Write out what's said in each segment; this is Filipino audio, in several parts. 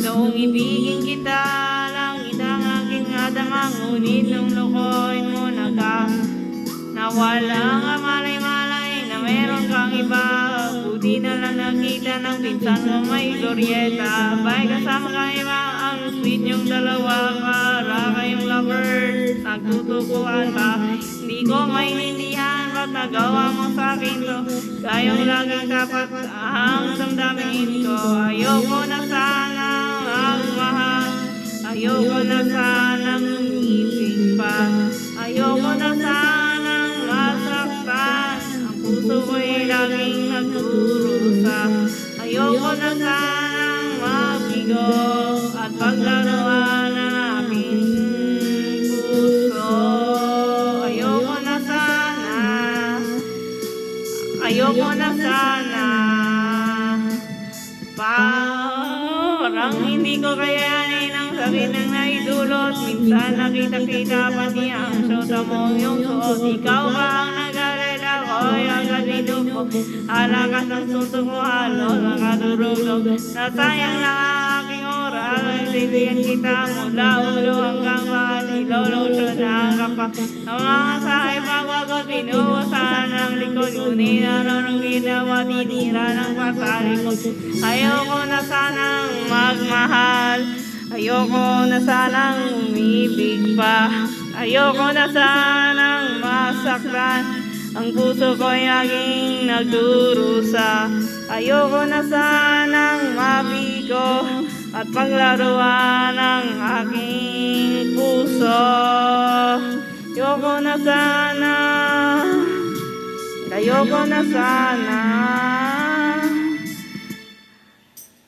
Noong ibigin kita lang itang aking adama, ngunit nung lukoyin mo nawala nga malay-malay na meron kang iba. Buti na lang nakita ng pinsan mo may Glorieta, bay kasama kang iba. Ang sweet yung dalawa, para kayong lovers, nagtutukuan pa. Hindi ko maintindihan ba't nagawa mo sa akin to. Kayong laging tapat ang damdamin ko. Ayoko na sanang magmahal, ayoko na sanang umibig pa, ayoko na sanang masaktan. Ang puso ko'y laging nagdurusa. Ayoko na sanang mabigo at paglaruan ang aking puso. Ayoko na sana, ayoko na sana. Parang hindi ko kayanin ang sakit ng naidulot. Minsan nakita-kita pati ang syota mo yung suot. Ikaw ba ang nag-alala? Ako'y agad inupo. Alakas ng suntok ko, halos nakadurog-dog. Nasayang lang ang aking oras. Sisiyan kita mula ulo hanggang bali. Lolo-lolo na ang kapak ng mga sahay pagwagot. Pinuwasan ang likod. Ngunit anong ginawa, tinira ng patalikod. Ayoko na sanang magmahal, ayoko na sanang umibig pa, ayoko na sanang masaktan. Ang puso ko'y laging nagdurusa. Ayoko na sanang mabigo at paglaruan ang aking puso. Ayoko na sana, ayoko na sana.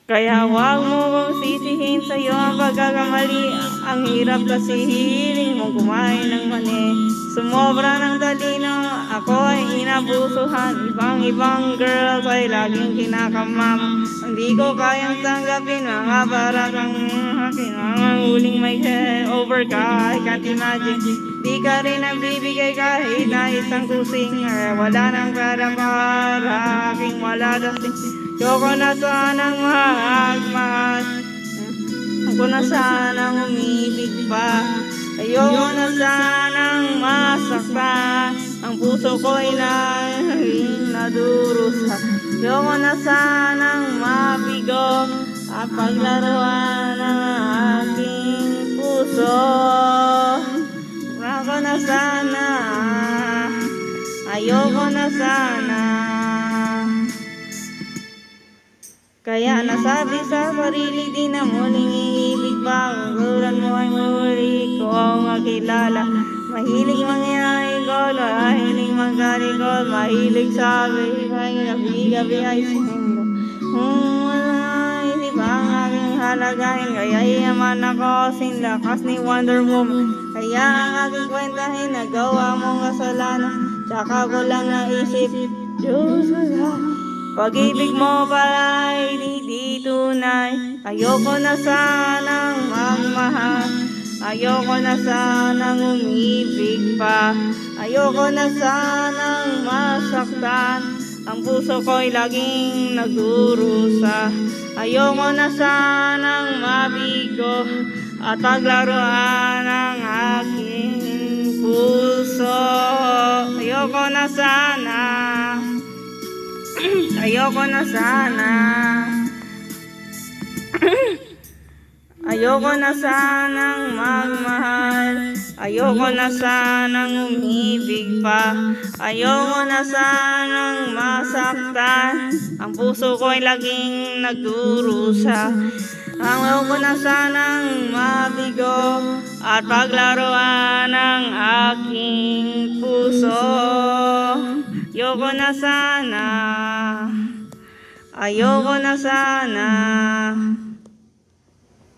Kaya huwag mo kong sisihin sa'yo ang pagkakamali. Ang hirap kasi hiling mong kumain ng mani. Sumobra ng talino, ako ay inabusuhan. Ibang-ibang girls ay laging kinakamam. Hindi ko kayang tanggapin mga parakang akin. Mga huling may over ka, I can't imagine. Di ka rin nagbibigay kahit na isang kusing. Wala nang para aking wala dasing. Ayoko na sanang magmahal, ayoko na sanang umibig pa, ayoko na sanang masaktan. Ang puso ko'y laging nadurusa. Ayoko na sanang mabigo at paglaruan ang aking puso. Ayoko na sana, ayoko na sana. Kaya nasabi sa sarili din na muling iibig pa. Kung kulan mo ay muli ko ang makilala. Mahilig mangyayikol, mahilig magkarikol, mahilig sabi, gabi-gabi ay sinundo. Wala isip ang aking halagahin, kaya iyaman ako sinlakas ni Wonder Woman. Kaya ang aking kwentahin, nagawa mong kasalanan, tsaka ko lang naisip, Diyos ko, pag-ibig mo pala ay di tunay. Ayoko na sanang magmahal, ayoko na sanang umibig pa, ayoko na sanang masaktan. Ang puso ko'y laging nagdurusa. Ayoko na sanang mabigo at paglaruan ang aking puso. Ayoko na sana, ayoko na sana. Ayoko na sanang magmahal, ayoko na sanang umibig pa, ayoko na sanang masaktan. Ang puso ko'y laging nagdurusa. Ayoko na sanang mabigo at paglaruan ang aking puso. Ayoko na sana, ayoko na sana.